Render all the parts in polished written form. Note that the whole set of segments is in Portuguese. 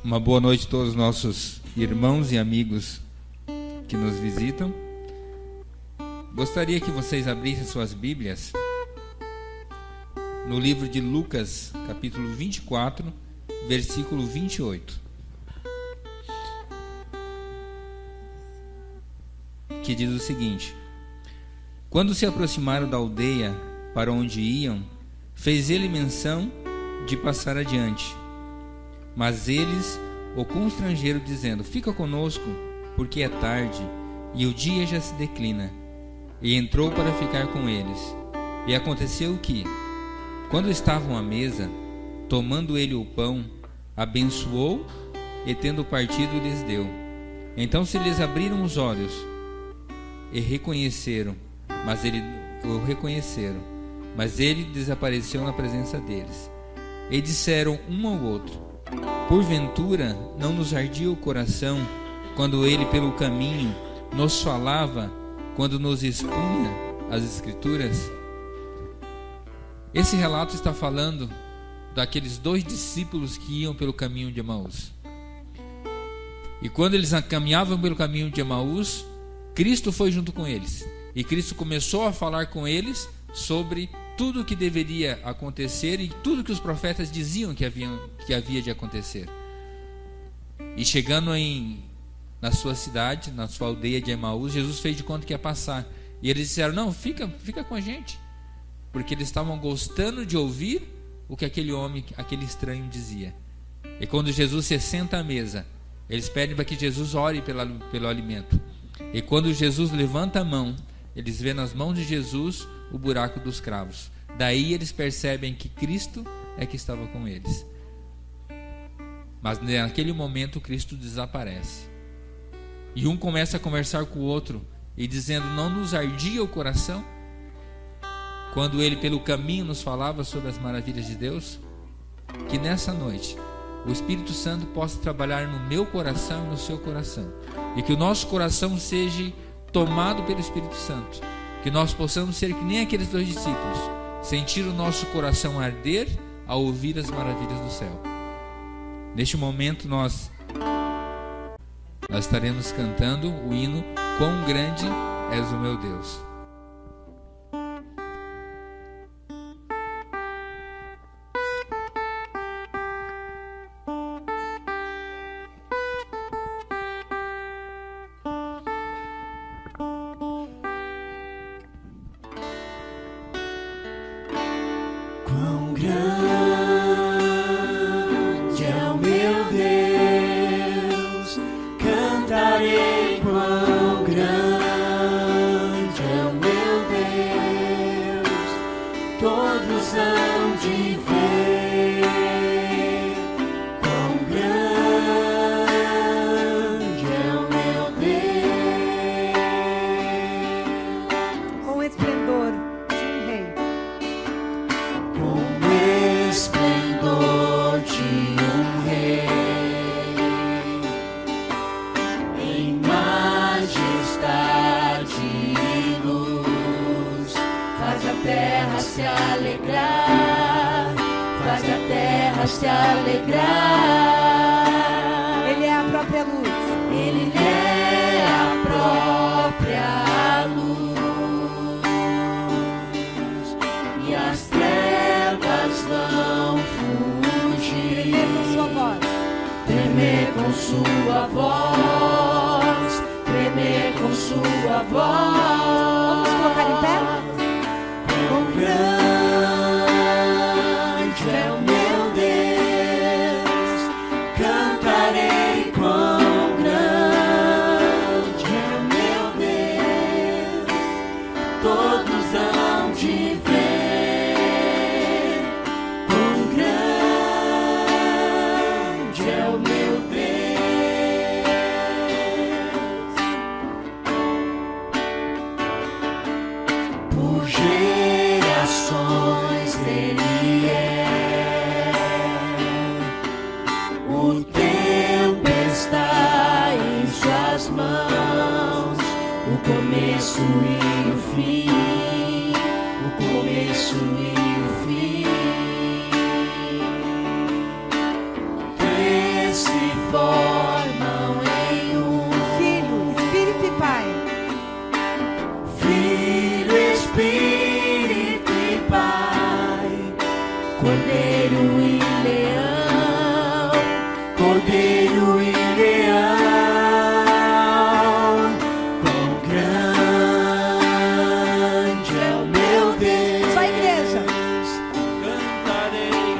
Uma boa noite a todos os nossos irmãos e amigos que nos visitam. Gostaria que vocês abrissem suas Bíblias no livro de Lucas, capítulo 24, versículo 28. Que diz o seguinte: Quando se aproximaram da aldeia para onde iam, fez ele menção de passar adiante. Mas eles o constrangeram, dizendo: Fica conosco, porque é tarde, e o dia já se declina. E entrou para ficar com eles. E aconteceu que, quando estavam à mesa, tomando ele o pão, abençoou, e tendo partido, lhes deu. Então se lhes abriram os olhos, e reconheceram, mas ele desapareceu na presença deles. E disseram um ao outro: Porventura não nos ardia o coração quando ele pelo caminho nos falava, quando nos expunha as Escrituras? Esse relato está falando daqueles dois discípulos que iam pelo caminho de Emaús. E quando eles caminhavam pelo caminho de Emaús, Cristo foi junto com eles. E Cristo começou a falar com eles sobre tudo o que deveria acontecer e tudo que os profetas diziam que havia de acontecer. E chegando na sua cidade, na sua aldeia de Emaús, Jesus fez de conta que ia passar. E eles disseram: Não, fica com a gente. Porque eles estavam gostando de ouvir o que aquele homem, aquele estranho dizia. E quando Jesus se senta à mesa, eles pedem para que Jesus ore pelo alimento. E quando Jesus levanta a mão, eles vêem nas mãos de Jesus o buraco dos cravos. Daí eles percebem que Cristo é que estava com eles. Mas naquele momento Cristo desaparece. E um começa a conversar com o outro e dizendo: Não nos ardia o coração quando ele pelo caminho nos falava sobre as maravilhas de Deus? Que nessa noite o Espírito Santo possa trabalhar no meu coração e no seu coração, e que o nosso coração seja tomado pelo Espírito Santo, que nós possamos ser que nem aqueles dois discípulos, sentir o nosso coração arder ao ouvir as maravilhas do céu. Neste momento nós estaremos cantando o hino Quão Grande És o Meu Deus. Se alegrar. Ele é a própria luz. Ele é a própria luz. E as trevas vão fugir. Tremer com sua voz. Tremer com sua voz. Vamos colocar em pé? Quão grande é o meu começo e o fim, o começo e o fim. Esse formam em um. Filho, Espírito e Pai. Filho, Espírito e Pai. Cordeiro e leão. Cordeiro e leão. Quão grande é o meu Deus. Só a igreja. Cantarei.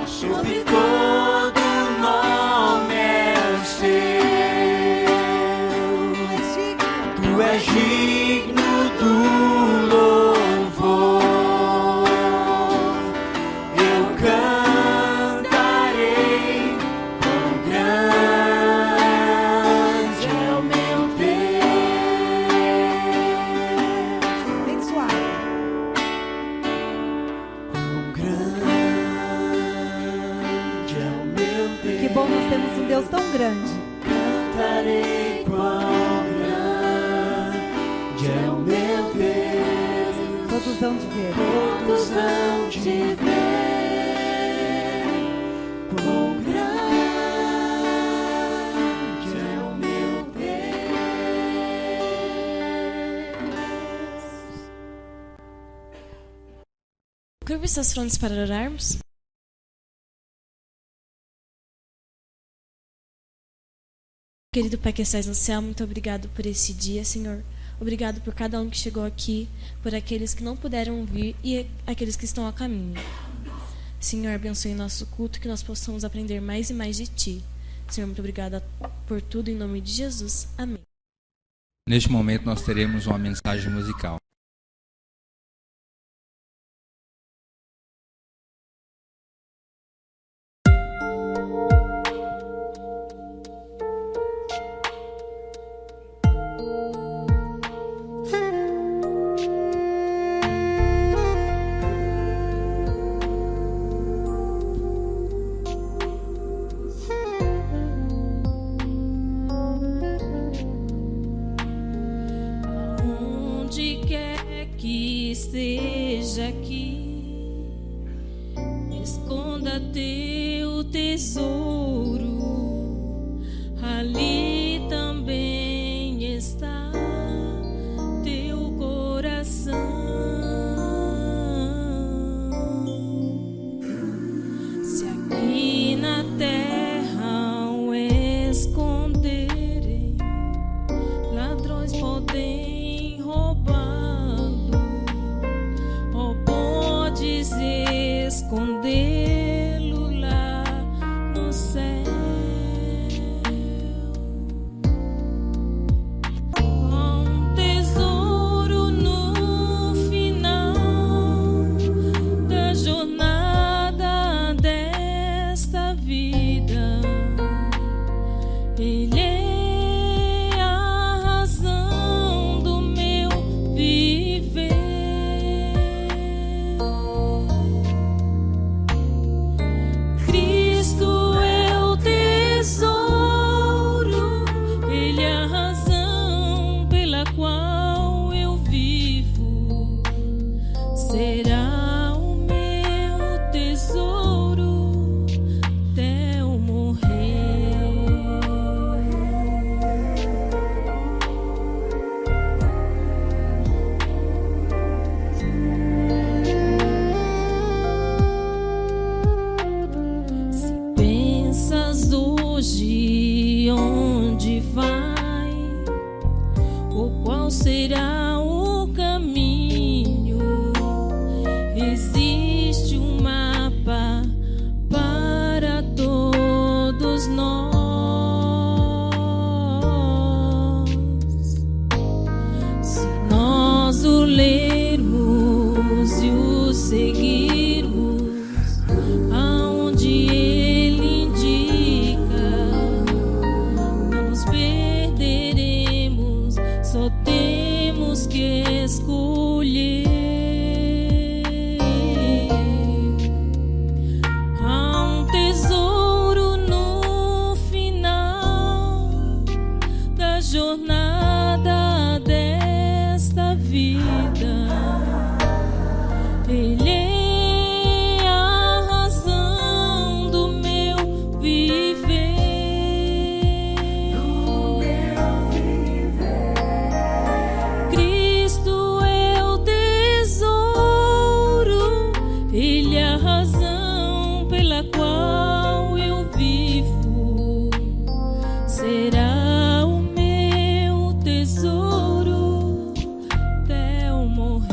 Sobre todo nome é o seu. Tu és digno do louvor. Eu cantarei, quão grande é o meu Deus. Bem suave. Quão grande é o meu Deus. Que bom nós temos um Deus tão grande. Cantarei, quão grande é o meu Deus. Todos hão de ver. Todos hão de ver. Quão grande é o meu Deus. Curva suas frontes para orarmos. Querido Pai que estás no céu, muito obrigado por esse dia, Senhor. Obrigado por cada um que chegou aqui, por aqueles que não puderam vir e aqueles que estão a caminho. Senhor, abençoe nosso culto, que nós possamos aprender mais e mais de Ti. Senhor, muito obrigada por tudo, em nome de Jesus. Amém. Neste momento nós teremos uma mensagem musical. Onde quer que esteja aqui, esconda teu tesouro, ali também está teu coração. Se aqui na terra o esconderem, ladrões podem roubá-lo, ou podes escondê-lo lá no céu. Há um tesouro no final da jornada desta vida. Ele é a razão do meu viver. Cristo é o tesouro, Ele é a razão pela qual eu vivo. Será o meu tesouro até eu morrer. Se pensas hoje onde vai, ou qual será o caminho, existe um mapa para todos nós. Se nós o lermos e o seguirmos, aonde ele indica, não nos perderemos, só temos que escolher. será o meu tesouro até eu morrer.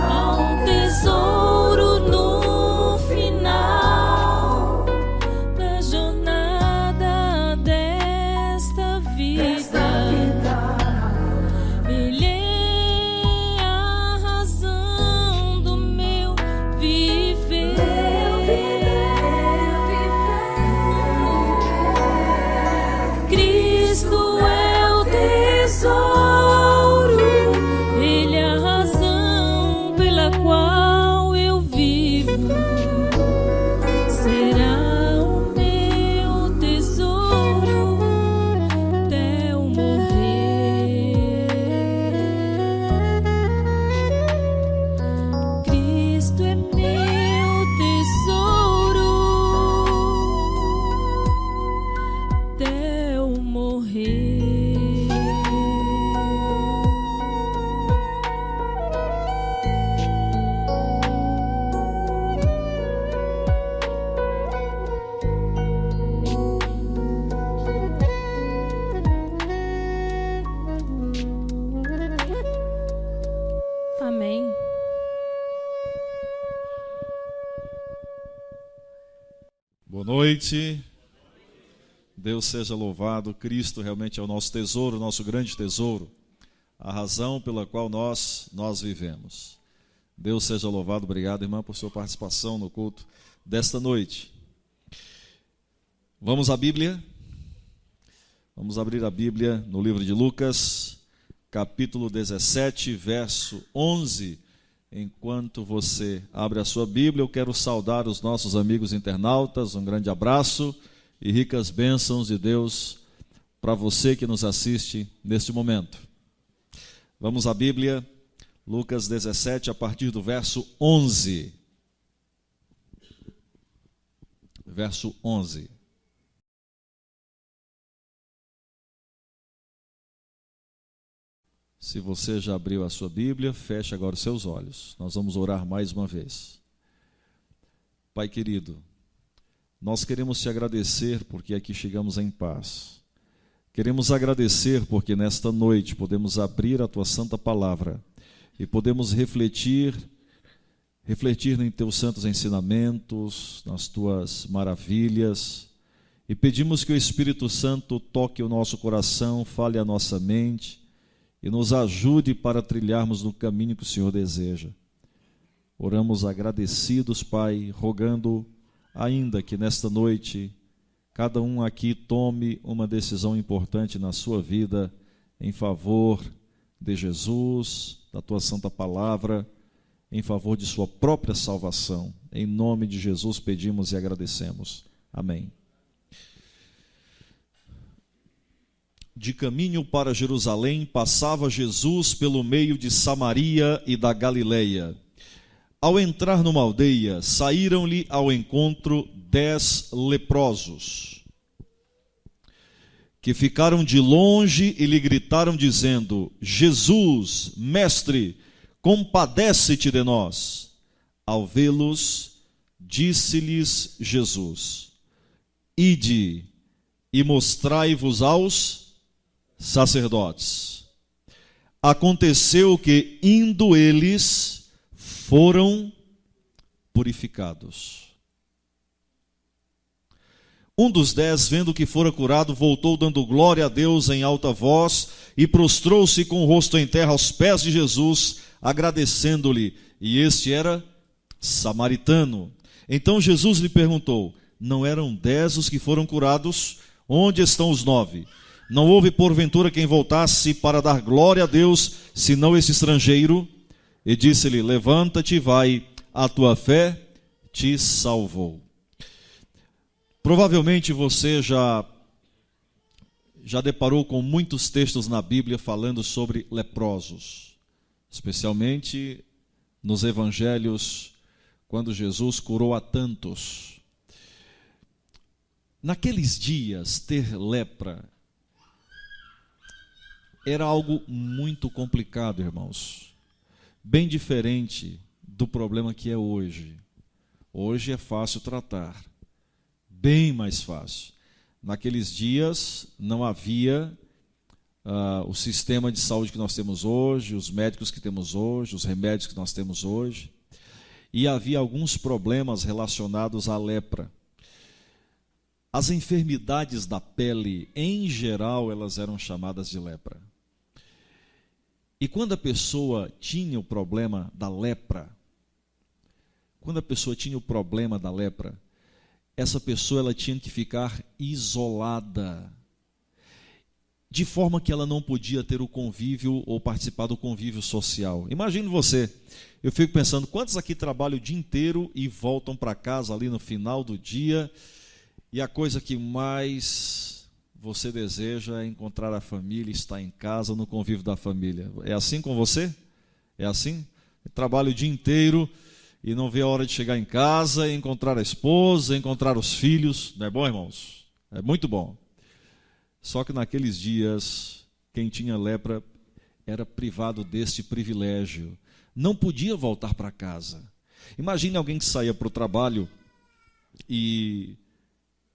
Há um tesouro no final da jornada desta vida. Ele é a razão do meu viver. Cristo é o tesouro, Ele é a razão pela qual eu vivo. Será o meu tesouro até eu morrer. Cristo é meu tesouro até eu morrer. Amém. Boa noite. Deus seja louvado. Cristo realmente é o nosso tesouro, o nosso grande tesouro, a razão pela qual nós vivemos. Deus seja louvado. Obrigado, irmã, por sua participação no culto desta noite. Vamos à Bíblia? Vamos abrir a Bíblia no livro de Lucas, capítulo 17, verso 11. Enquanto você abre a sua Bíblia, eu quero saudar os nossos amigos internautas. Um grande abraço e ricas bênçãos de Deus para você que nos assiste neste momento. Vamos à Bíblia, Lucas 17, a partir do verso 11. Verso 11. Se você já abriu a sua Bíblia, feche agora os seus olhos. Nós vamos orar mais uma vez. Pai querido, nós queremos te agradecer porque aqui chegamos em paz. Queremos agradecer porque nesta noite podemos abrir a tua santa palavra e podemos refletir em teus santos ensinamentos, nas tuas maravilhas. E pedimos que o Espírito Santo toque o nosso coração, fale a nossa mente e nos ajude para trilharmos no caminho que o Senhor deseja. Oramos agradecidos, Pai, rogando ainda que nesta noite cada um aqui tome uma decisão importante na sua vida em favor de Jesus, da tua santa palavra, em favor de sua própria salvação. Em nome de Jesus pedimos e agradecemos. Amém. De caminho para Jerusalém, passava Jesus pelo meio de Samaria e da Galileia. Ao entrar numa aldeia, saíram-lhe ao encontro 10 leprosos, que ficaram de longe e lhe gritaram, dizendo: Jesus, mestre, compadece-te de nós. Ao vê-los, disse-lhes Jesus: Ide e mostrai-vos aos sacerdotes. Aconteceu que, indo eles, foram purificados. Um dos 10, vendo que fora curado, voltou dando glória a Deus em alta voz e prostrou-se com o rosto em terra aos pés de Jesus, agradecendo-lhe. E este era samaritano. Então Jesus lhe perguntou: não eram 10 os que foram curados? Onde estão os 9? Não houve porventura quem voltasse para dar glória a Deus, senão esse estrangeiro? E disse-lhe: levanta-te e vai, a tua fé te salvou. Provavelmente você já deparou com muitos textos na Bíblia falando sobre leprosos, especialmente nos evangelhos, quando Jesus curou a tantos. Naqueles dias, ter lepra era algo muito complicado, irmãos. Bem diferente do problema que é hoje. Hoje é fácil tratar, bem mais fácil. Naqueles dias não havia o sistema de saúde que nós temos hoje, os médicos que temos hoje, os remédios que nós temos hoje. E havia alguns problemas relacionados à lepra. As enfermidades da pele, em geral, elas eram chamadas de lepra. E quando a pessoa tinha o problema da lepra, essa pessoa ela tinha que ficar isolada, de forma que ela não podia ter o convívio ou participar do convívio social. Imagine você, eu fico pensando, quantos aqui trabalham o dia inteiro e voltam para casa ali no final do dia, e a coisa que mais você deseja é encontrar a família, estar em casa, no convívio da família. É assim com você? É assim? Trabalha o dia inteiro e não vê a hora de chegar em casa, encontrar a esposa, encontrar os filhos. Não é bom, irmãos? É muito bom. Só que naqueles dias, quem tinha lepra era privado deste privilégio. Não podia voltar para casa. Imagine alguém que saía para o trabalho e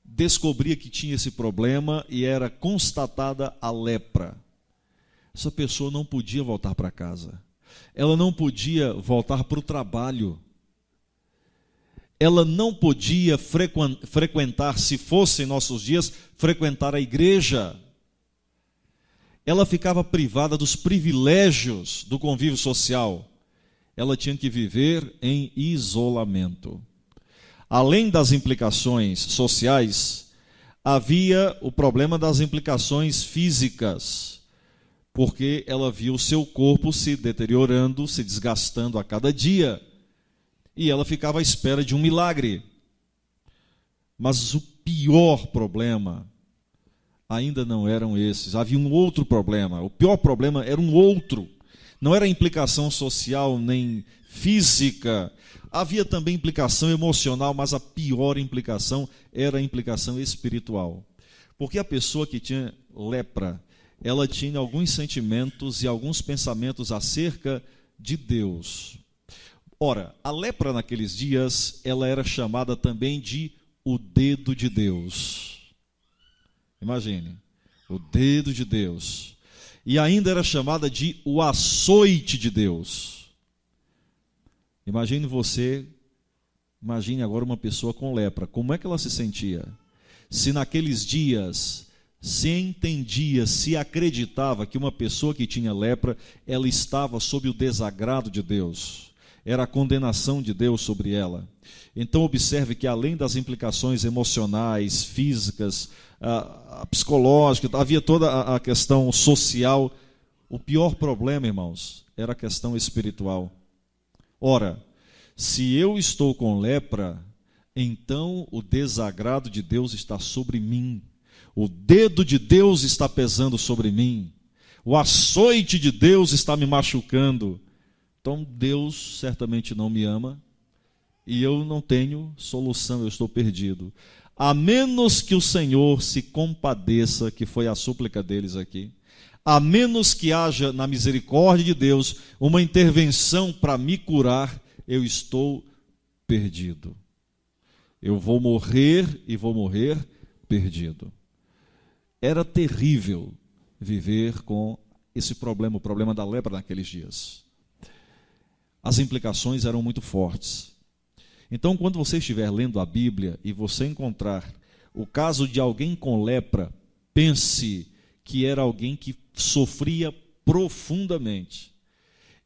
descobria que tinha esse problema e era constatada a lepra. Essa pessoa não podia voltar para casa. Ela não podia voltar para o trabalho. Ela não podia frequentar, se fosse em nossos dias, frequentar a igreja. Ela ficava privada dos privilégios do convívio social. Ela tinha que viver em isolamento. Além das implicações sociais, havia o problema das implicações físicas, porque ela via o seu corpo se deteriorando, se desgastando a cada dia. E ela ficava à espera de um milagre. Mas o pior problema ainda não eram esses. Havia um outro problema. O pior problema era um outro. Não era implicação social nem física. Havia também implicação emocional, mas a pior implicação era a implicação espiritual. Porque a pessoa que tinha lepra, ela tinha alguns sentimentos e alguns pensamentos acerca de Deus. Ora, a lepra naqueles dias, ela era chamada também de o dedo de Deus. Imagine, o dedo de Deus. E ainda era chamada de o açoite de Deus. Imagine agora uma pessoa com lepra, como é que ela se sentia? Se naqueles dias se entendia, se acreditava que uma pessoa que tinha lepra, ela estava sob o desagrado de Deus. Era a condenação de Deus sobre ela. Então observe que além das implicações emocionais, físicas, psicológicas, havia toda a questão social. O pior problema, irmãos, era a questão espiritual. Ora, se eu estou com lepra, então o desagrado de Deus está sobre mim. O dedo de Deus está pesando sobre mim. O açoite de Deus está me machucando. Então Deus certamente não me ama e eu não tenho solução, eu estou perdido. A menos que o Senhor se compadeça, que foi a súplica deles aqui, a menos que haja na misericórdia de Deus uma intervenção para me curar, eu estou perdido. Eu vou morrer e vou morrer perdido. Era terrível viver com esse problema, o problema da lepra naqueles dias. As implicações eram muito fortes. Então, quando você estiver lendo a Bíblia e você encontrar o caso de alguém com lepra, pense que era alguém que sofria profundamente.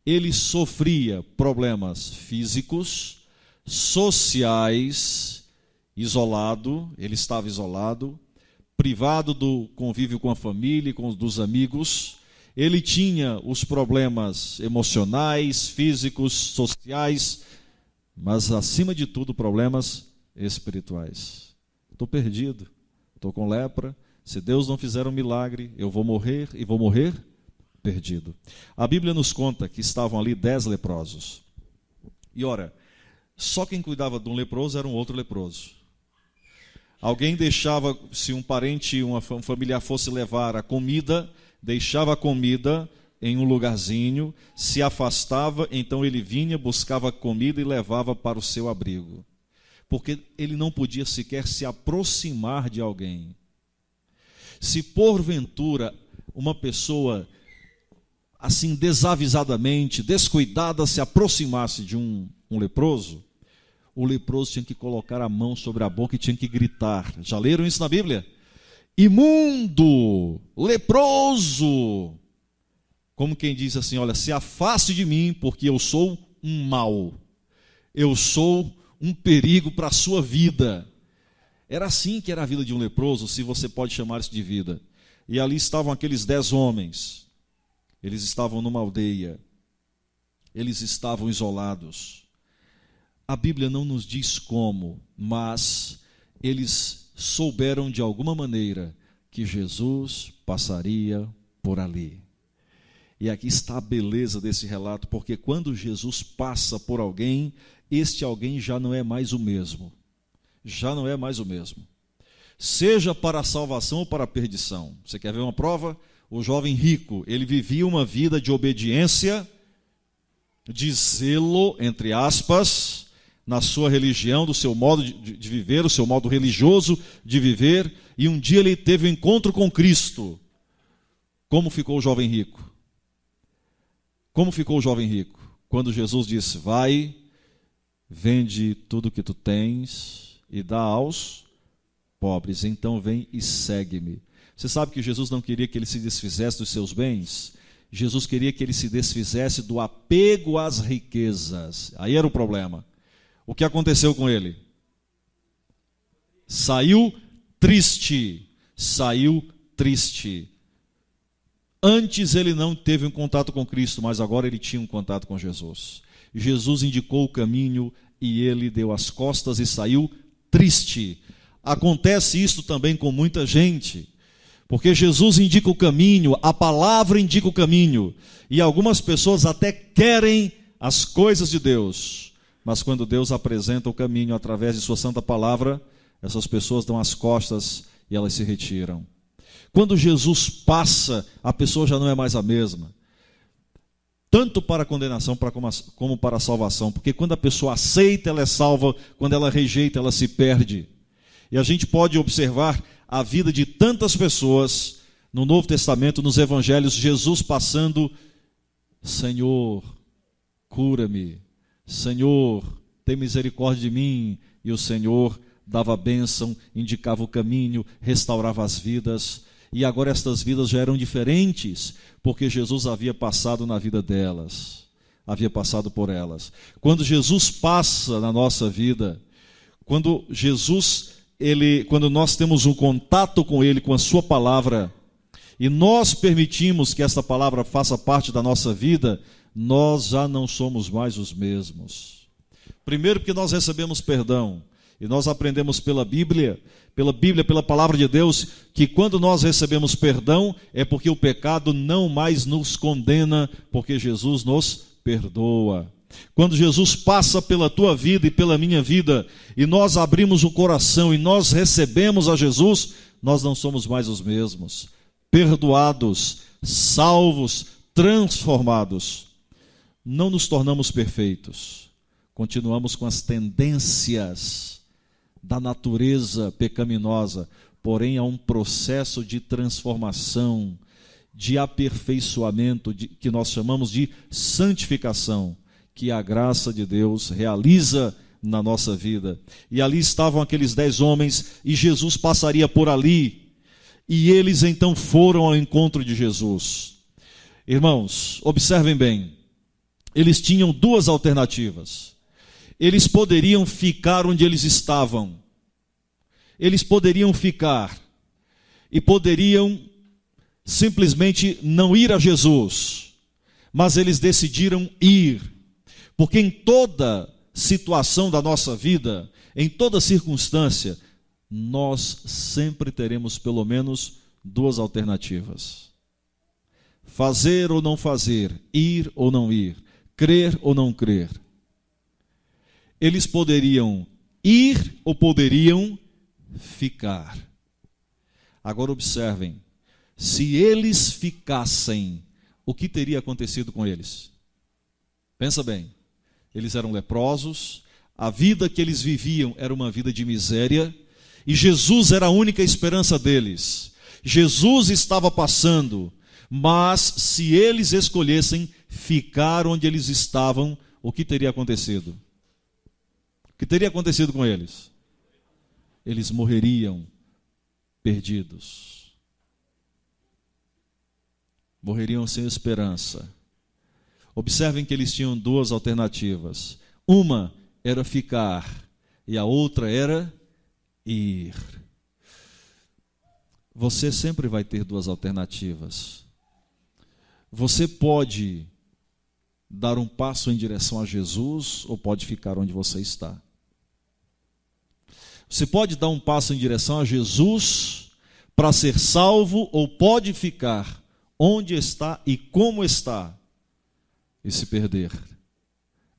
Ele sofria problemas físicos, sociais, isolado, ele estava isolado, privado do convívio com a família e com dos amigos. Ele tinha os problemas emocionais, físicos, sociais, mas acima de tudo problemas espirituais. Estou perdido, estou com lepra, se Deus não fizer um milagre, eu vou morrer e vou morrer perdido. A Bíblia nos conta que estavam ali 10 leprosos. E ora, Só quem cuidava de um leproso era um outro leproso. Alguém deixava, se um parente, um familiar fosse levar a comida, deixava a comida em um lugarzinho, se afastava, então ele vinha, buscava a comida e levava para o seu abrigo. Porque ele não podia sequer se aproximar de alguém. Se porventura uma pessoa, assim desavisadamente, descuidada, se aproximasse de um leproso, o leproso tinha que colocar a mão sobre a boca e tinha que gritar. Já leram isso na Bíblia? Imundo, leproso. Como quem diz assim, olha, se afaste de mim, porque eu sou um mal. Eu sou um perigo para a sua vida. Era assim que era a vida de um leproso, se você pode chamar isso de vida. E ali estavam aqueles 10 homens. Eles estavam numa aldeia. Eles estavam isolados. A Bíblia não nos diz como, mas eles souberam de alguma maneira que Jesus passaria por ali. E aqui está a beleza desse relato, porque quando Jesus passa por alguém, este alguém já não é mais o mesmo. Já não é mais o mesmo. Seja para a salvação ou para a perdição. Você quer ver uma prova? O jovem rico, ele vivia uma vida de obediência, de zelo, entre aspas, na sua religião, do seu modo de viver, o seu modo religioso de viver, e um dia ele teve um encontro com Cristo. Como ficou o jovem rico? Como ficou o jovem rico? Quando Jesus disse, vai, vende tudo o que tu tens e dá aos pobres, então vem e segue-me. Você sabe que Jesus não queria que ele se desfizesse dos seus bens? Jesus queria que ele se desfizesse do apego às riquezas. Aí era o problema. O que aconteceu com ele? Saiu triste. Saiu triste. Antes ele não teve um contato com Cristo, mas agora ele tinha um contato com Jesus. Jesus indicou o caminho e ele deu as costas e saiu triste. Acontece isso também com muita gente, porque Jesus indica o caminho, a palavra indica o caminho, e algumas pessoas até querem as coisas de Deus, mas quando Deus apresenta o caminho através de sua santa palavra, essas pessoas dão as costas e elas se retiram. Quando Jesus passa, a pessoa já não é mais a mesma, tanto para a condenação como para a salvação, porque quando a pessoa aceita, ela é salva, quando ela rejeita, ela se perde. E a gente pode observar a vida de tantas pessoas no Novo Testamento, nos Evangelhos, Jesus passando, Senhor, cura-me, Senhor, tem misericórdia de mim, e o Senhor dava a bênção, indicava o caminho, restaurava as vidas, e agora estas vidas já eram diferentes, porque Jesus havia passado na vida delas, havia passado por elas. Quando Jesus passa na nossa vida, quando nós temos um contato com Ele, com a sua palavra, e nós permitimos que essa palavra faça parte da nossa vida, nós já não somos mais os mesmos. Primeiro porque nós recebemos perdão, e nós aprendemos pela Bíblia, pela palavra de Deus, que quando nós recebemos perdão, é porque o pecado não mais nos condena, porque Jesus nos perdoa. Quando Jesus passa pela tua vida e pela minha vida, e nós abrimos o coração e nós recebemos a Jesus, nós não somos mais os mesmos. Perdoados, salvos, transformados. Não nos tornamos perfeitos. Continuamos com as tendências da natureza pecaminosa, porém há um processo de transformação, de aperfeiçoamento, que nós chamamos de santificação, que a graça de Deus realiza na nossa vida. E ali estavam aqueles 10 homens, e Jesus passaria por ali, e eles então foram ao encontro de Jesus. Irmãos, observem bem, eles tinham 2 alternativas. Eles poderiam ficar onde eles estavam. Eles poderiam ficar e poderiam simplesmente não ir a Jesus, mas eles decidiram ir, porque em toda situação da nossa vida, em toda circunstância, nós sempre teremos pelo menos 2 alternativas: fazer ou não fazer, ir ou não ir, crer ou não crer. eles poderiam ir ou poderiam ficar. Agora observem, se eles ficassem, o que teria acontecido com eles? Pensa bem, eles eram leprosos, a vida que eles viviam era uma vida de miséria, e Jesus era a única esperança deles. Jesus estava passando, mas se eles escolhessem ficar onde eles estavam, o que teria acontecido? O que teria acontecido com eles? Eles morreriam perdidos. Morreriam sem esperança. Observem que eles tinham duas alternativas. Uma era ficar e a outra era ir. Você sempre vai ter duas alternativas. Você pode dar um passo em direção a Jesus ou pode ficar onde você está. Você pode dar um passo em direção a Jesus para ser salvo ou pode ficar onde está e como está e se perder.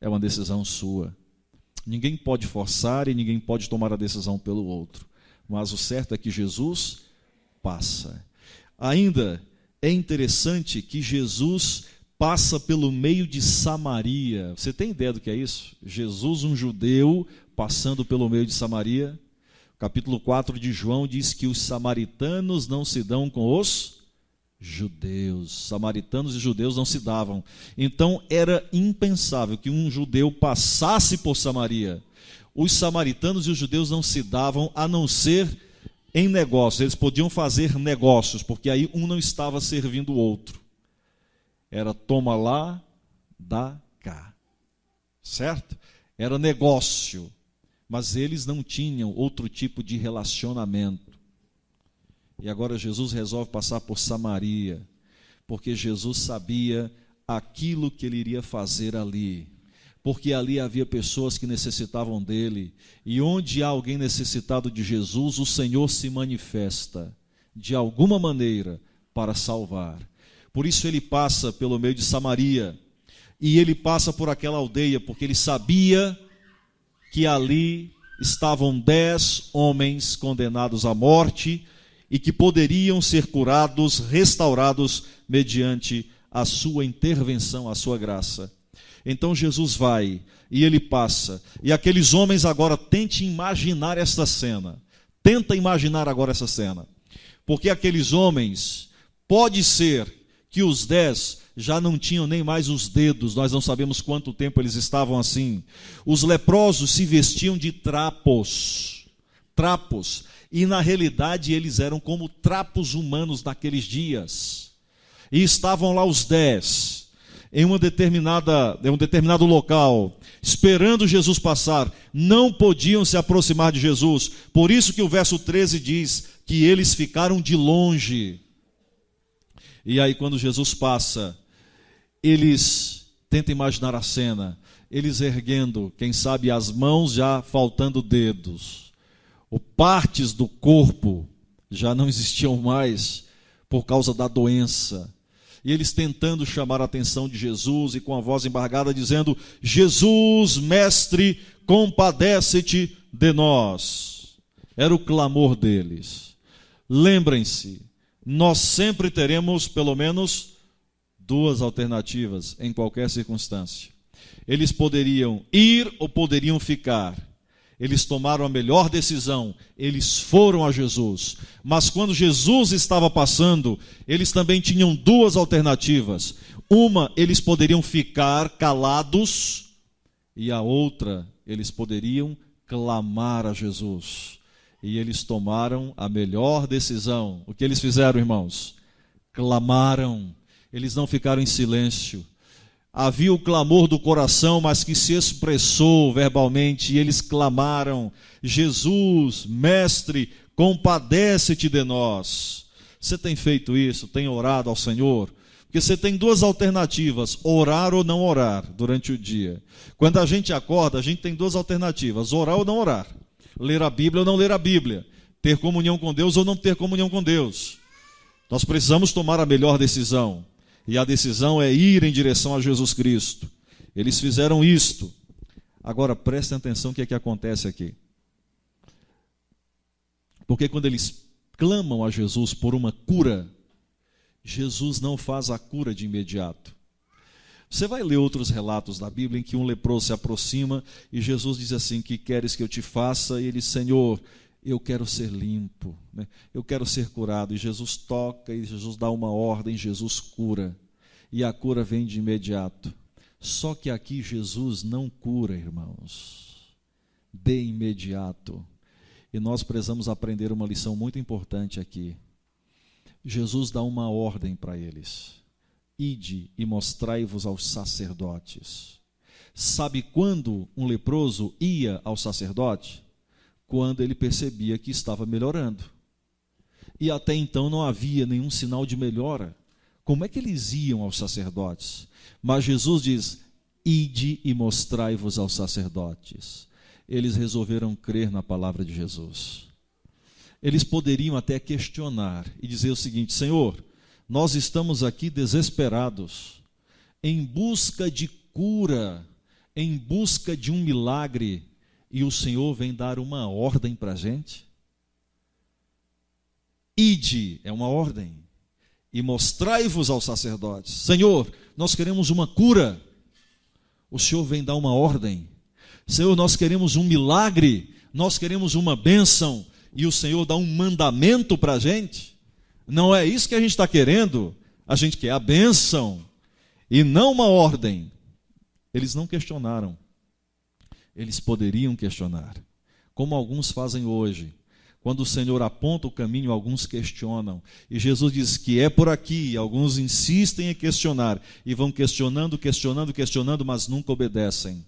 É uma decisão sua. Ninguém pode forçar e ninguém pode tomar a decisão pelo outro. Mas o certo é que Jesus passa. Ainda é interessante que Jesus passa pelo meio de Samaria. Você tem ideia do que é isso? Jesus, um judeu, passando pelo meio de Samaria. Capítulo 4 de João diz que os samaritanos não se dão com os judeus. Samaritanos e judeus não se davam. Então era impensável que um judeu passasse por Samaria. Os samaritanos e os judeus não se davam, a não ser em negócios. Eles podiam fazer negócios, porque aí um não estava servindo o outro. Era toma lá, dá cá. Certo? Era negócio. Mas eles não tinham outro tipo de relacionamento. E agora Jesus resolve passar por Samaria, porque Jesus sabia aquilo que ele iria fazer ali. Porque ali havia pessoas que necessitavam dele. E onde há alguém necessitado de Jesus, o Senhor se manifesta, de alguma maneira, para salvar. Por isso ele passa pelo meio de Samaria. E ele passa por aquela aldeia, porque ele sabia que ali estavam 10 homens condenados à morte e que poderiam ser curados, restaurados mediante a sua intervenção, a sua graça. Então Jesus vai e ele passa. E aqueles homens agora tente imaginar esta cena. Tenta imaginar agora essa cena. Porque aqueles homens, pode ser que os 10 já não tinham nem mais os dedos, nós não sabemos quanto tempo eles estavam assim. Os leprosos se vestiam de trapos, e na realidade eles eram como trapos humanos naqueles dias. E estavam lá os 10, em um determinado local, esperando Jesus passar, não podiam se aproximar de Jesus. Por isso que o verso 13 diz que eles ficaram de longe. E aí quando Jesus passa, eles tentam imaginar a cena, eles erguendo, quem sabe as mãos já faltando dedos, ou partes do corpo já não existiam mais por causa da doença. E eles tentando chamar a atenção de Jesus e com a voz embargada dizendo: Jesus, mestre, compadece-te de nós. Era o clamor deles. Lembrem-se, nós sempre teremos pelo menos duas alternativas em qualquer circunstância. Eles poderiam ir ou poderiam ficar. Eles tomaram a melhor decisão, eles foram a Jesus. Mas quando Jesus estava passando, eles também tinham duas alternativas. Uma, eles poderiam ficar calados, e a outra, eles poderiam clamar a Jesus. E eles tomaram a melhor decisão. O que eles fizeram, irmãos? Clamaram. Eles não ficaram em silêncio. Havia o clamor do coração, mas que se expressou verbalmente, e eles clamaram: Jesus, mestre, compadece-te de nós. Você tem feito isso? Tem orado ao Senhor? Porque você tem duas alternativas: orar ou não orar durante o dia. Quando a gente acorda, a gente tem duas alternativas: orar ou não orar. Ler a Bíblia ou não ler a Bíblia. Ter comunhão com Deus ou não ter comunhão com Deus. Nós precisamos tomar a melhor decisão. E a decisão é ir em direção a Jesus Cristo. Eles fizeram isto. Agora prestem atenção o que é que acontece aqui. Porque quando eles clamam a Jesus por uma cura, Jesus não faz a cura de imediato. Você vai ler outros relatos da Bíblia em que um leproso se aproxima e Jesus diz assim: que queres que eu te faça? E ele diz: Senhor, eu quero ser limpo, né? Eu quero ser curado. E Jesus toca, e Jesus dá uma ordem, Jesus cura. E a cura vem de imediato. Só que aqui Jesus não cura, irmãos, de imediato. E nós precisamos aprender uma lição muito importante aqui. Jesus dá uma ordem para eles: ide e mostrai-vos aos sacerdotes. Sabe quando um leproso ia ao sacerdote? Quando ele percebia que estava melhorando. E até então não havia nenhum sinal de melhora. Como é que eles iam aos sacerdotes? Mas Jesus diz: ide e mostrai-vos aos sacerdotes. Eles resolveram crer na palavra de Jesus. Eles poderiam até questionar e dizer o seguinte: Senhor, nós estamos aqui desesperados, em busca de cura, em busca de um milagre, e o Senhor vem dar uma ordem para a gente? Ide é uma ordem, e mostrai-vos aos sacerdotes. Senhor, nós queremos uma cura, o Senhor vem dar uma ordem. Senhor, nós queremos um milagre, nós queremos uma bênção, e o Senhor dá um mandamento para a gente. Não é isso que a gente está querendo. A gente quer a bênção e não uma ordem. Eles não questionaram. Eles poderiam questionar, como alguns fazem hoje. Quando o Senhor aponta o caminho, alguns questionam. E Jesus diz que é por aqui. Alguns insistem em questionar e vão questionando, mas nunca obedecem.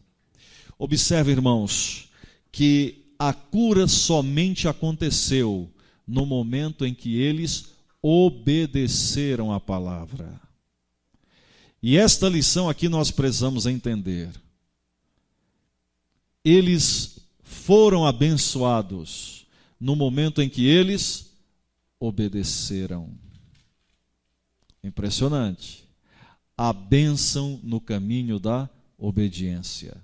Observe, irmãos, que a cura somente aconteceu no momento em que eles obedeceram a palavra. E esta lição aqui nós precisamos entender. Eles foram abençoados no momento em que eles obedeceram. Impressionante. A bênção no caminho da obediência.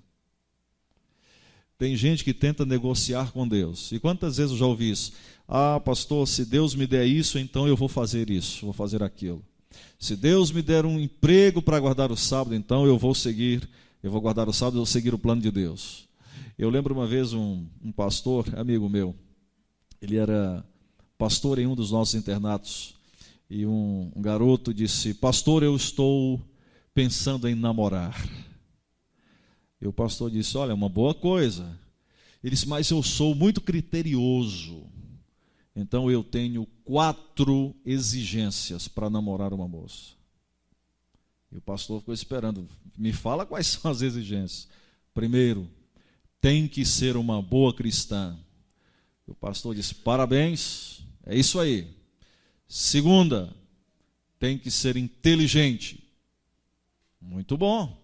Tem gente que tenta negociar com Deus. E quantas vezes eu já ouvi isso? Ah, pastor, se Deus me der isso, então eu vou fazer isso, vou fazer aquilo. Se Deus me der um emprego para guardar o sábado, então eu vou guardar o sábado, eu vou seguir o plano de Deus. Eu lembro uma vez um pastor, amigo meu, ele era pastor em um dos nossos internatos, e um garoto disse: pastor, eu estou pensando em namorar. E o pastor disse: olha, é uma boa coisa. Ele disse: mas eu sou muito criterioso, então eu tenho 4 exigências para namorar uma moça. E o pastor ficou esperando: me fala quais são as exigências. Primeiro, tem que ser uma boa cristã. O pastor disse: parabéns, é isso aí. Segunda, tem que ser inteligente. Muito bom.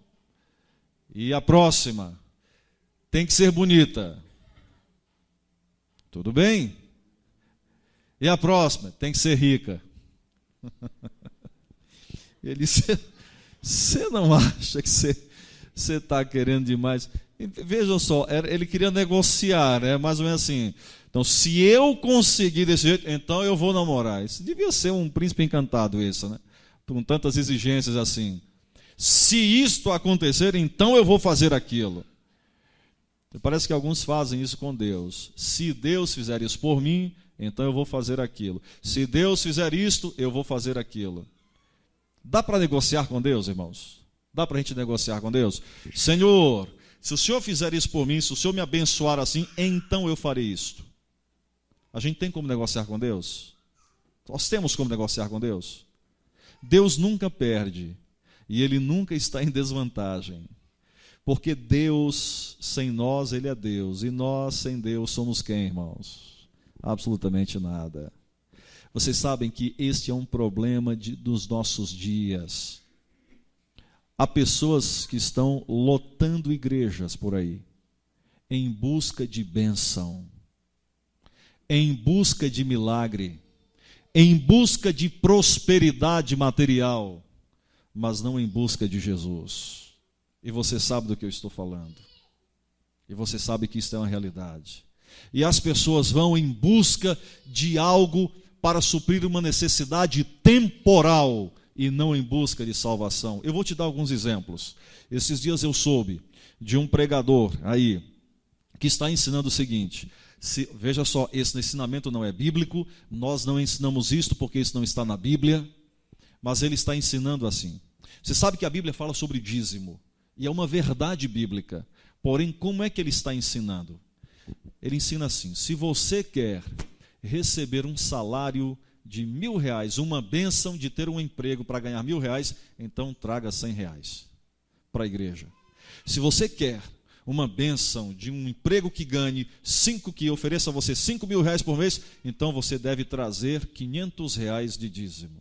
E a próxima, tem que ser bonita. Tudo bem. E a próxima, tem que ser rica. Ele disse: você não acha que você está querendo demais? Veja só, ele queria negociar, mais ou menos assim. Então, se eu conseguir desse jeito, então eu vou namorar. Isso devia ser um príncipe encantado, isso, né? Com tantas exigências assim. Se isto acontecer, então eu vou fazer aquilo. Parece que alguns fazem isso com Deus. Se Deus fizer isso por mim, então eu vou fazer aquilo. Se Deus fizer isto, eu vou fazer aquilo. Dá para negociar com Deus, irmãos? Dá para a gente negociar com Deus? Senhor, se o Senhor fizer isso por mim, se o Senhor me abençoar assim, então eu farei isto. A gente tem como negociar com Deus? Nós temos como negociar com Deus? Deus nunca perde. E Ele nunca está em desvantagem. Porque Deus, sem nós, Ele é Deus. E nós, sem Deus, somos quem, irmãos? Absolutamente nada. Vocês sabem que este é um problema dos nossos dias. Há pessoas que estão lotando igrejas por aí, em busca de bênção, em busca de milagre, em busca de prosperidade material, mas não em busca de Jesus. E você sabe do que eu estou falando. E você sabe que isso é uma realidade. E as pessoas vão em busca de algo para suprir uma necessidade temporal e não em busca de salvação. Eu vou te dar alguns exemplos. Esses dias eu soube de um pregador aí que está ensinando o seguinte: veja só, esse ensinamento não é bíblico, nós não ensinamos isto porque isso não está na Bíblia, mas ele está ensinando assim. Você sabe que a Bíblia fala sobre dízimo, e é uma verdade bíblica. Porém, como é que ele está ensinando? Ele ensina assim: se você quer receber um salário de R$1.000, uma bênção de ter um emprego para ganhar R$1.000, então traga R$100 para a igreja. Se você quer uma bênção de um emprego que ganhe que ofereça a você R$5.000 por mês, então você deve trazer R$500 de dízimo.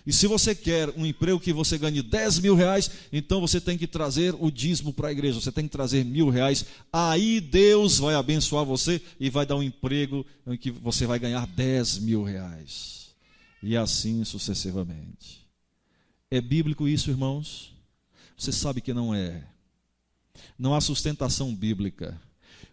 E se você quer um emprego que você ganhe R$10.000, então você tem que trazer o dízimo para a igreja, você tem que trazer R$1.000, aí Deus vai abençoar você e vai dar um emprego em que você vai ganhar R$10.000. E assim sucessivamente. É bíblico isso, irmãos? Você sabe que não é. Não há sustentação bíblica.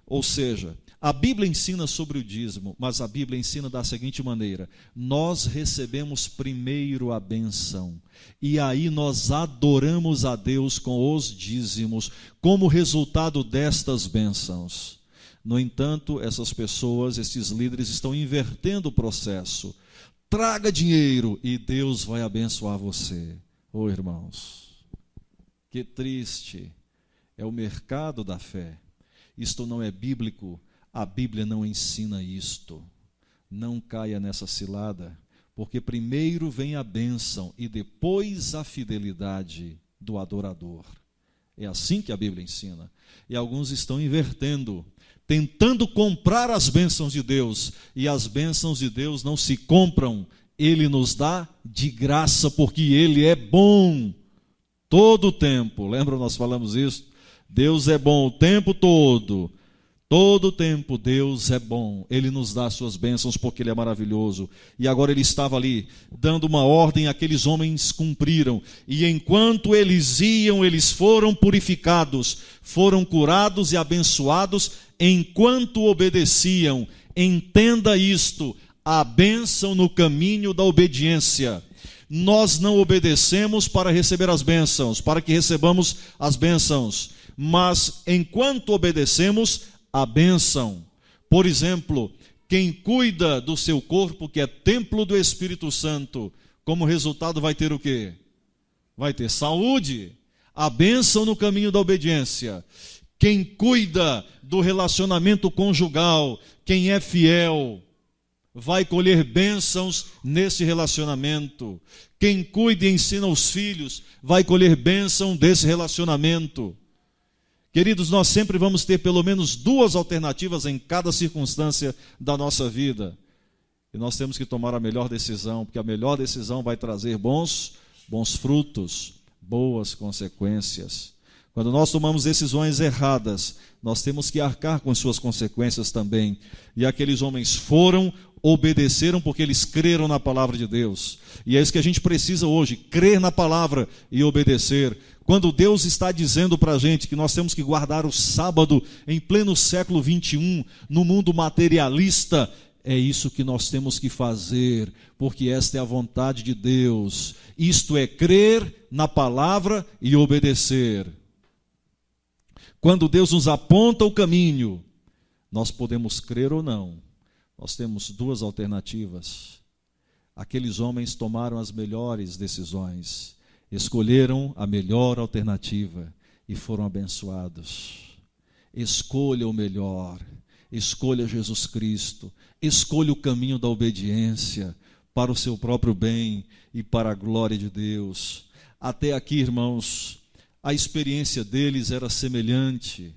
Ou seja, a Bíblia ensina sobre o dízimo, mas a Bíblia ensina da seguinte maneira: nós recebemos primeiro a bênção, e aí nós adoramos a Deus com os dízimos, como resultado destas bênçãos. No entanto, essas pessoas, esses líderes, estão invertendo o processo. Traga dinheiro e Deus vai abençoar você. Oh, irmãos, que triste é o mercado da fé. Isto não é bíblico. A Bíblia não ensina isto. Não caia nessa cilada, porque primeiro vem a bênção e depois a fidelidade do adorador. É assim que a Bíblia ensina. E alguns estão invertendo, tentando comprar as bênçãos de Deus. E as bênçãos de Deus não se compram. Ele nos dá de graça, porque Ele é bom todo o tempo. Lembra, nós falamos isso? Deus é bom o tempo todo. Todo o tempo Deus é bom, Ele nos dá as suas bênçãos porque Ele é maravilhoso. E agora Ele estava ali, dando uma ordem, aqueles homens cumpriram. E enquanto eles iam, eles foram purificados, foram curados e abençoados, enquanto obedeciam. Entenda isto, a bênção no caminho da obediência. Nós não obedecemos para receber as bênçãos, para que recebamos as bênçãos. Mas enquanto obedecemos, a bênção. Por exemplo, quem cuida do seu corpo, que é templo do Espírito Santo, como resultado vai ter o quê? Vai ter saúde. A bênção no caminho da obediência. Quem cuida do relacionamento conjugal, quem é fiel, vai colher bênçãos nesse relacionamento. Quem cuida e ensina os filhos, vai colher bênção desse relacionamento. Queridos, nós sempre vamos ter pelo menos duas alternativas em cada circunstância da nossa vida. E nós temos que tomar a melhor decisão, porque a melhor decisão vai trazer bons frutos, boas consequências. Quando nós tomamos decisões erradas, nós temos que arcar com as suas consequências também. E aqueles homens foram, obedeceram porque eles creram na palavra de Deus. E é isso que a gente precisa hoje, crer na palavra e obedecer. Quando Deus está dizendo para a gente que nós temos que guardar o sábado em pleno século 21, no mundo materialista, é isso que nós temos que fazer, porque esta é a vontade de Deus. Isto é crer na palavra e obedecer. Quando Deus nos aponta o caminho, nós podemos crer ou não. Nós temos duas alternativas. Aqueles homens tomaram as melhores decisões, escolheram a melhor alternativa e foram abençoados. Escolha o melhor, escolha Jesus Cristo, escolha o caminho da obediência para o seu próprio bem e para a glória de Deus. Até aqui, irmãos, a experiência deles era semelhante,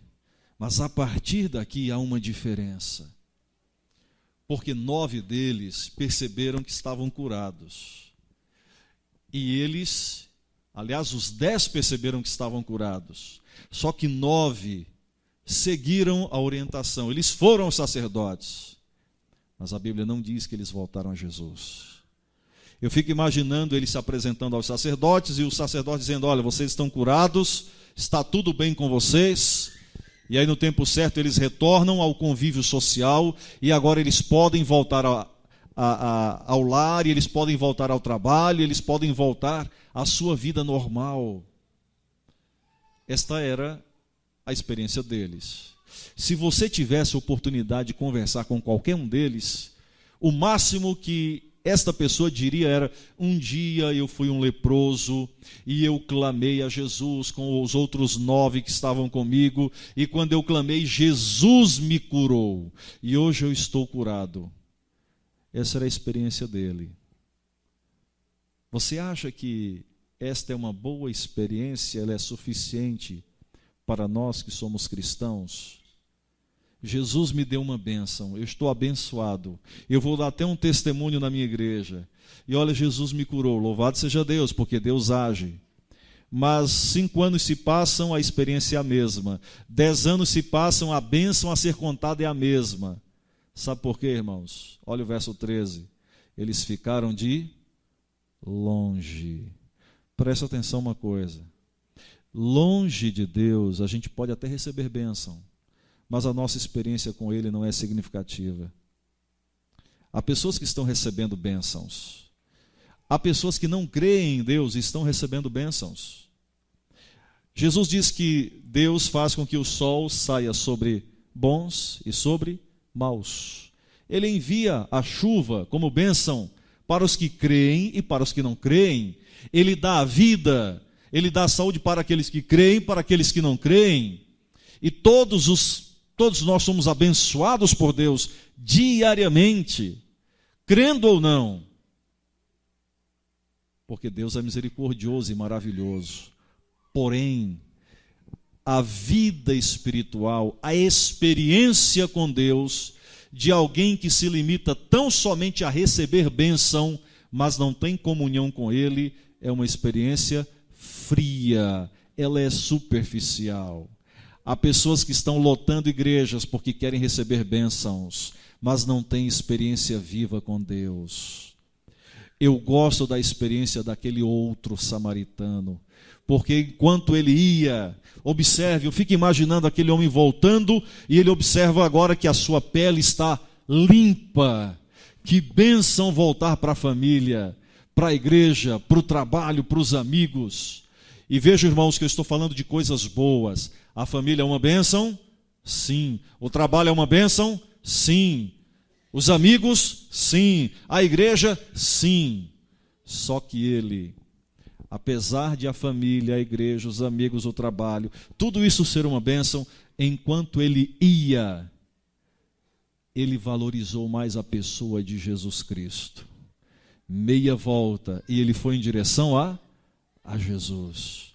mas a partir daqui há uma diferença. Porque 9 deles perceberam que estavam curados. E eles, aliás, os 10 perceberam que estavam curados. Só que 9 seguiram a orientação. Eles foram aos sacerdotes. Mas a Bíblia não diz que eles voltaram a Jesus. Eu fico imaginando eles se apresentando aos sacerdotes e os sacerdotes dizendo: olha, vocês estão curados, está tudo bem com vocês. E aí no tempo certo eles retornam ao convívio social e agora eles podem voltar ao lar, e eles podem voltar ao trabalho, eles podem voltar à sua vida normal. Esta era a experiência deles. Se você tivesse a oportunidade de conversar com qualquer um deles, o máximo que esta pessoa diria era: um dia eu fui um leproso e eu clamei a Jesus com os outros 9 que estavam comigo, e quando eu clamei, Jesus me curou, e hoje eu estou curado. Essa era a experiência dele. Você acha que esta é uma boa experiência, ela é suficiente para nós que somos cristãos? Jesus me deu uma bênção, eu estou abençoado, eu vou dar até um testemunho na minha igreja, e olha, Jesus me curou, louvado seja Deus, porque Deus age. Mas 5 anos se passam, a experiência é a mesma. 10 anos se passam, a bênção a ser contada é a mesma. Sabe por quê, irmãos? Olha o verso 13. Eles ficaram de longe. Presta atenção uma coisa. Longe de Deus, a gente pode até receber bênção, mas a nossa experiência com Ele não é significativa. Há pessoas que estão recebendo bênçãos. Há pessoas que não creem em Deus e estão recebendo bênçãos. Jesus diz que Deus faz com que o sol saia sobre bons e sobre maus. Ele envia a chuva como bênção para os que creem e para os que não creem. Ele dá a vida, Ele dá a saúde para aqueles que creem, para aqueles que não creem. E todos nós somos abençoados por Deus diariamente, crendo ou não. Porque Deus é misericordioso e maravilhoso. Porém, a vida espiritual, a experiência com Deus, de alguém que se limita tão somente a receber bênção, mas não tem comunhão com Ele, é uma experiência fria, ela é superficial. Há pessoas que estão lotando igrejas porque querem receber bênçãos, mas não têm experiência viva com Deus. Eu gosto da experiência daquele outro samaritano, porque enquanto ele ia, observe, eu fico imaginando aquele homem voltando, e ele observa agora que a sua pele está limpa. Que bênção voltar para a família, para a igreja, para o trabalho, para os amigos. E veja, irmãos, que eu estou falando de coisas boas. A família é uma bênção? Sim. O trabalho é uma bênção? Sim. Os amigos? Sim. A igreja? Sim. Só que ele, apesar de a família, a igreja, os amigos, o trabalho, tudo isso ser uma bênção, enquanto ele ia, ele valorizou mais a pessoa de Jesus Cristo. Meia volta e ele foi em direção a Jesus.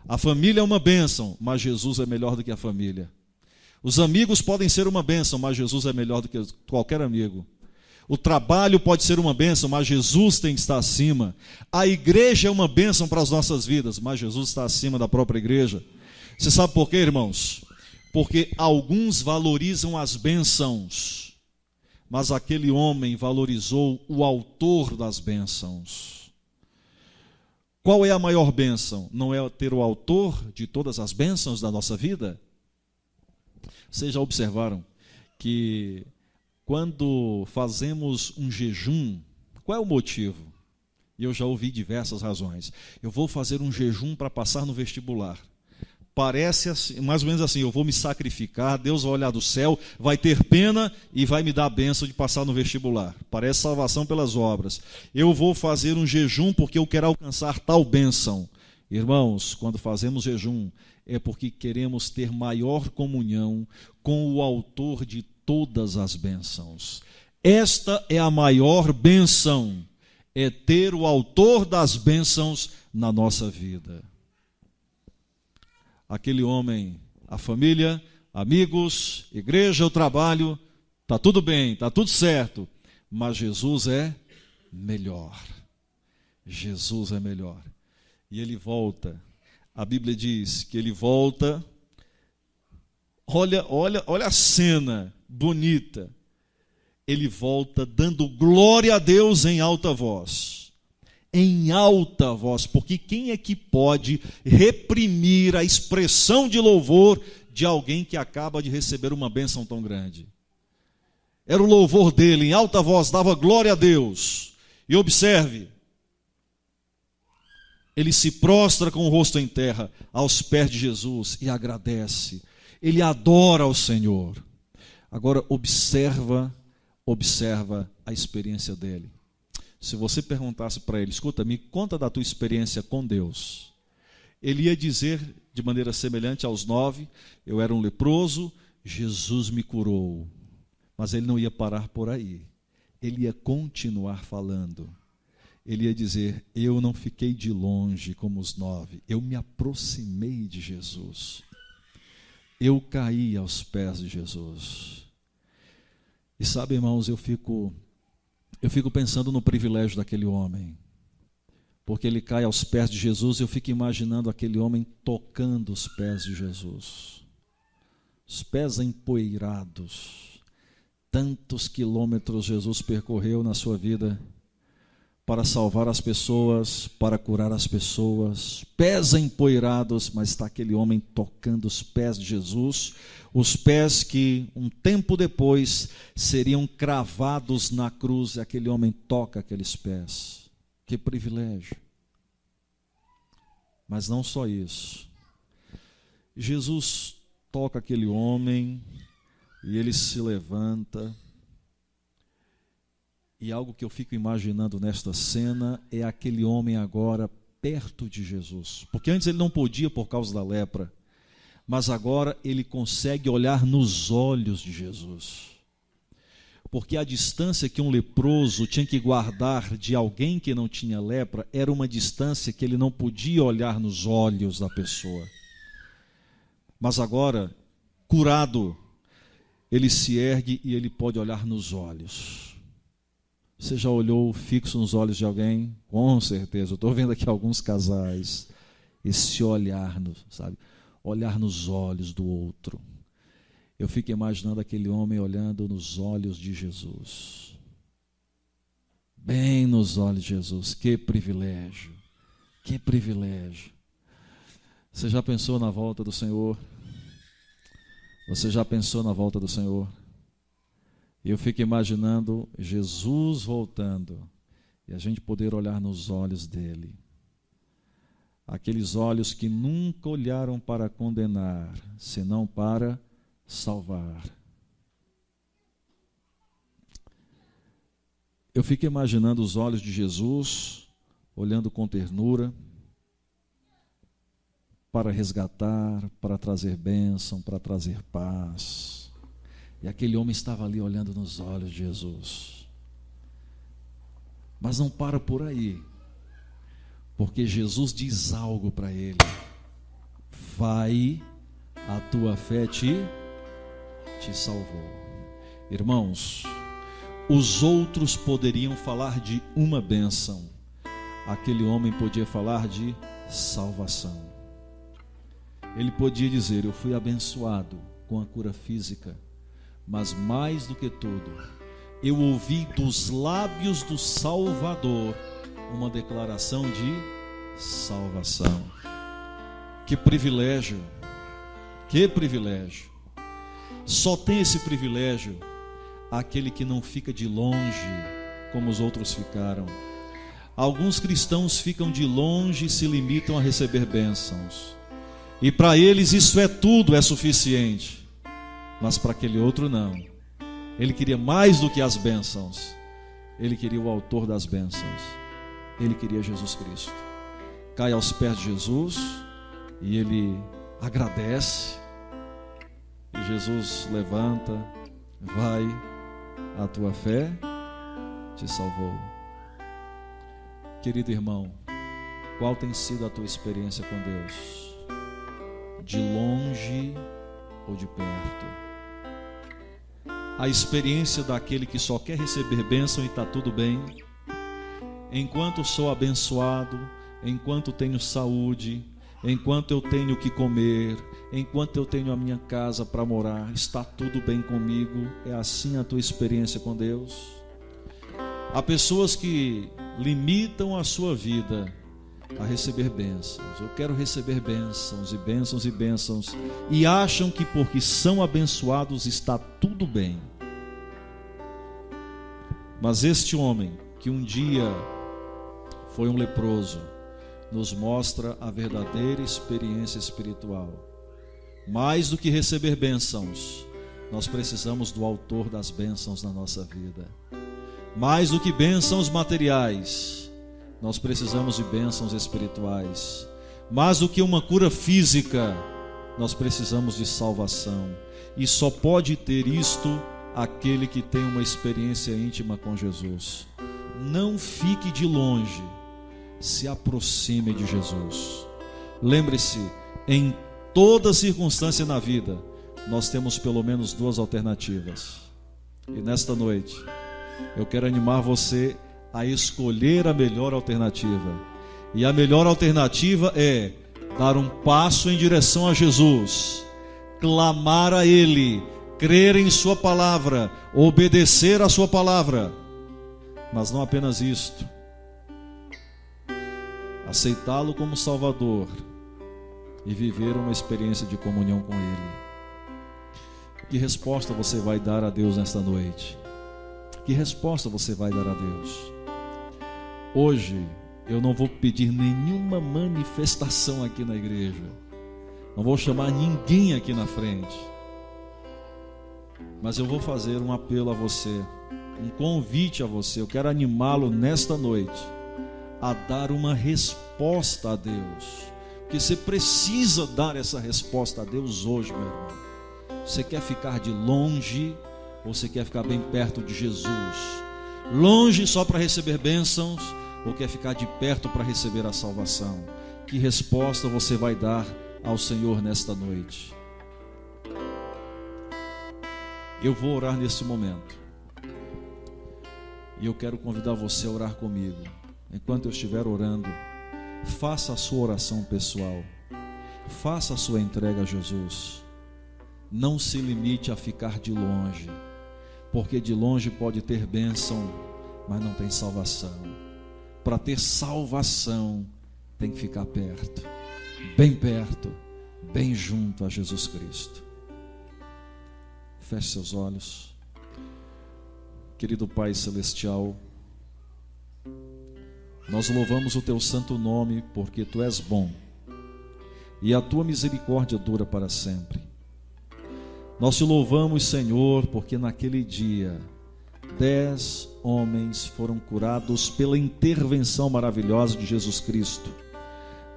A família é uma bênção, mas Jesus é melhor do que a família. Os amigos podem ser uma bênção, mas Jesus é melhor do que qualquer amigo. O trabalho pode ser uma bênção, mas Jesus tem que estar acima. A igreja é uma bênção para as nossas vidas, mas Jesus está acima da própria igreja. Você sabe por quê, irmãos? Porque alguns valorizam as bênçãos, mas aquele homem valorizou o autor das bênçãos. Qual é a maior bênção? Não é ter o autor de todas as bênçãos da nossa vida? Vocês já observaram que quando fazemos um jejum, qual é o motivo? E eu já ouvi diversas razões. Eu vou fazer um jejum para passar no vestibular. Parece assim, mais ou menos assim: eu vou me sacrificar, Deus vai olhar do céu, vai ter pena e vai me dar a bênção de passar no vestibular. Parece salvação pelas obras. Eu vou fazer um jejum porque eu quero alcançar tal bênção. Irmãos, quando fazemos jejum, é porque queremos ter maior comunhão com o autor de todas as bênçãos. Esta é a maior bênção, é ter o autor das bênçãos na nossa vida. Aquele homem, a família, amigos, igreja, o trabalho, está tudo bem, está tudo certo, mas Jesus é melhor. Jesus é melhor. E ele volta. A Bíblia diz que ele volta. Olha a cena bonita. Ele volta dando glória a Deus em alta voz. Em alta voz, porque quem é que pode reprimir a expressão de louvor de alguém que acaba de receber uma bênção tão grande. Era o louvor dele, em alta voz, dava glória a Deus. E observe, ele se prostra com o rosto em terra aos pés de Jesus e agradece. Ele adora ao Senhor. Agora observa a experiência dele. Se você perguntasse para ele, escuta, me conta da tua experiência com Deus. Ele ia dizer de maneira semelhante aos 9, eu era um leproso, Jesus me curou. Mas ele não ia parar por aí. Ele ia continuar falando. Ele ia dizer, eu não fiquei de longe como os 9, eu me aproximei de Jesus. Eu caí aos pés de Jesus. E sabe, irmãos, eu fico pensando no privilégio daquele homem. Porque ele cai aos pés de Jesus, eu fico imaginando aquele homem tocando os pés de Jesus. Os pés empoeirados. Tantos quilômetros Jesus percorreu na sua vida para salvar as pessoas, para curar as pessoas, pés empoeirados, mas está aquele homem tocando os pés de Jesus, os pés que um tempo depois seriam cravados na cruz, e aquele homem toca aqueles pés. Que privilégio. Mas não só isso. Jesus toca aquele homem e ele se levanta. E algo que eu fico imaginando nesta cena é aquele homem agora perto de Jesus. Porque antes ele não podia por causa da lepra, mas agora ele consegue olhar nos olhos de Jesus. Porque a distância que um leproso tinha que guardar de alguém que não tinha lepra era uma distância que ele não podia olhar nos olhos da pessoa. Mas agora, curado, ele se ergue e ele pode olhar nos olhos. Você já olhou fixo nos olhos de alguém? Com certeza. Eu estou vendo aqui alguns casais. Esse olhar, sabe? Olhar nos olhos do outro. Eu fico imaginando aquele homem olhando nos olhos de Jesus. Bem nos olhos de Jesus. Que privilégio. Que privilégio. Você já pensou na volta do Senhor? Você já pensou na volta do Senhor? Eu fico imaginando Jesus voltando e a gente poder olhar nos olhos dele. Aqueles olhos que nunca olharam para condenar, senão para salvar. Eu fico imaginando os olhos de Jesus olhando com ternura para resgatar, para trazer bênção, para trazer paz. E aquele homem estava ali olhando nos olhos de Jesus. Mas não para por aí. Porque Jesus diz algo para ele. Vai, a tua fé te salvou. Irmãos, os outros poderiam falar de uma bênção. Aquele homem podia falar de salvação. Ele podia dizer, eu fui abençoado com a cura física. Mas mais do que tudo, eu ouvi dos lábios do Salvador uma declaração de salvação. Que privilégio, que privilégio. Só tem esse privilégio aquele que não fica de longe como os outros ficaram. Alguns cristãos ficam de longe e se limitam a receber bênçãos. E para eles isso é tudo, é suficiente. Mas para aquele outro não. Ele queria mais do que as bênçãos. Ele queria o autor das bênçãos. Ele queria Jesus Cristo. Cai aos pés de Jesus e ele agradece. E Jesus levanta, vai, a tua fé te salvou. Querido irmão, qual tem sido a tua experiência com Deus? De longe ou de perto? A experiência daquele que só quer receber bênção e está tudo bem. Enquanto sou abençoado, enquanto tenho saúde, enquanto eu tenho o que comer, enquanto eu tenho a minha casa para morar, está tudo bem comigo. É assim a tua experiência com Deus? Há pessoas que limitam a sua vida a receber bênçãos. Eu quero receber bênçãos e bênçãos e bênçãos, e acham que porque são abençoados está tudo bem. Mas este homem, que um dia foi um leproso, nos mostra a verdadeira experiência espiritual. Mais do que receber bênçãos, nós precisamos do autor das bênçãos na nossa vida. Mais do que bênçãos materiais, nós precisamos de bênçãos espirituais. Mais do que uma cura física, nós precisamos de salvação. E só pode ter isto aquele que tem uma experiência íntima com Jesus. Não fique de longe, se aproxime de Jesus. Lembre-se, em toda circunstância na vida, nós temos pelo menos duas alternativas. E nesta noite, eu quero animar você a escolher a melhor alternativa. E a melhor alternativa é dar um passo em direção a Jesus, clamar a Ele, crer em Sua palavra, obedecer a Sua palavra. Mas não apenas isto, aceitá-lo como Salvador e viver uma experiência de comunhão com Ele. Que resposta você vai dar a Deus nesta noite? Que resposta você vai dar a Deus? Hoje eu não vou pedir nenhuma manifestação aqui na igreja, não vou chamar ninguém aqui na frente, mas eu vou fazer um apelo a você, um convite a você. Eu quero animá-lo nesta noite a dar uma resposta a Deus, porque você precisa dar essa resposta a Deus hoje, meu irmão. Você quer ficar de longe ou você quer ficar bem perto de Jesus? Longe só para receber bênçãos ou quer ficar de perto para receber a salvação? Que resposta você vai dar ao Senhor nesta noite? Eu vou orar nesse momento e eu quero convidar você a orar comigo. Enquanto eu estiver orando, faça a sua oração pessoal, faça a sua entrega a Jesus. Não se limite a ficar de longe, porque de longe pode ter bênção, mas não tem salvação. Para ter salvação, tem que ficar perto, bem junto a Jesus Cristo. Feche seus olhos. Querido Pai Celestial, nós louvamos o Teu santo nome, porque Tu és bom e a Tua misericórdia dura para sempre. Nós Te louvamos, Senhor, porque naquele dia 10 homens foram curados pela intervenção maravilhosa de Jesus Cristo.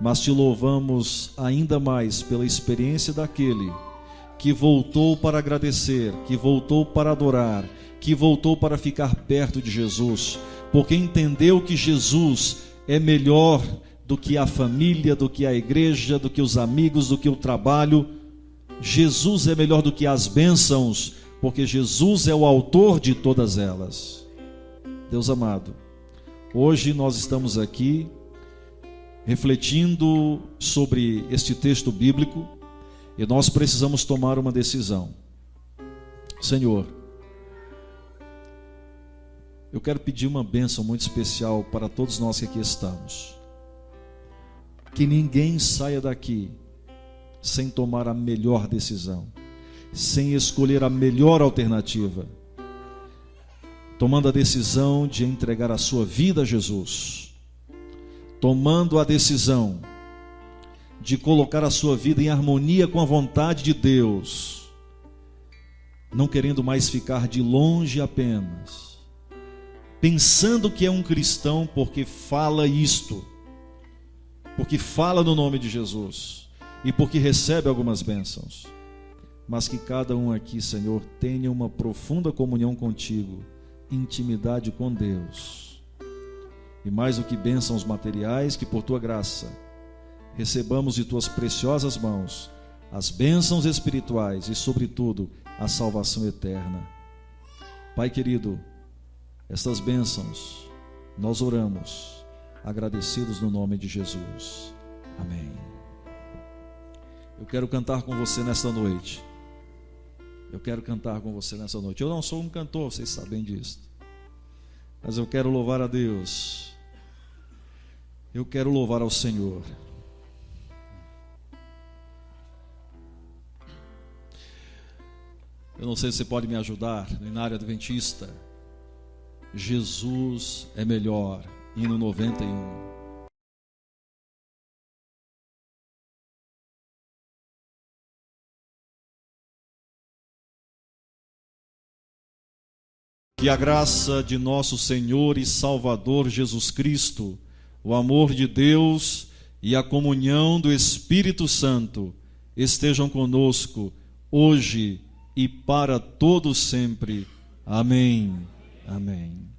Mas Te louvamos ainda mais pela experiência daquele que voltou para agradecer, que voltou para adorar, que voltou para ficar perto de Jesus, porque entendeu que Jesus é melhor do que a família, do que a igreja, do que os amigos, do que o trabalho. Jesus é melhor do que as bênçãos, porque Jesus é o autor de todas elas. Deus amado, hoje nós estamos aqui refletindo sobre este texto bíblico e nós precisamos tomar uma decisão. Senhor, eu quero pedir uma bênção muito especial para todos nós que aqui estamos. Que ninguém saia daqui sem tomar a melhor decisão, sem escolher a melhor alternativa, tomando a decisão de entregar a sua vida a Jesus, tomando a decisão de colocar a sua vida em harmonia com a vontade de Deus, não querendo mais ficar de longe apenas, pensando que é um cristão porque fala isto, porque fala no nome de Jesus e porque recebe algumas bênçãos, mas que cada um aqui, Senhor, tenha uma profunda comunhão contigo, intimidade com Deus, e mais do que bênçãos materiais, que por tua graça recebamos de tuas preciosas mãos as bênçãos espirituais e, sobretudo, a salvação eterna. Pai querido, estas bênçãos nós oramos agradecidos no nome de Jesus. Amém. Eu quero cantar com você nesta noite. Eu não sou um cantor, vocês sabem disso, mas eu quero louvar a Deus. Eu quero louvar ao Senhor. Eu não sei se você pode me ajudar na área adventista. Jesus é melhor, hino 91. Que a graça de nosso Senhor e Salvador Jesus Cristo, o amor de Deus e a comunhão do Espírito Santo estejam conosco hoje e para todo sempre. Amém. Amém.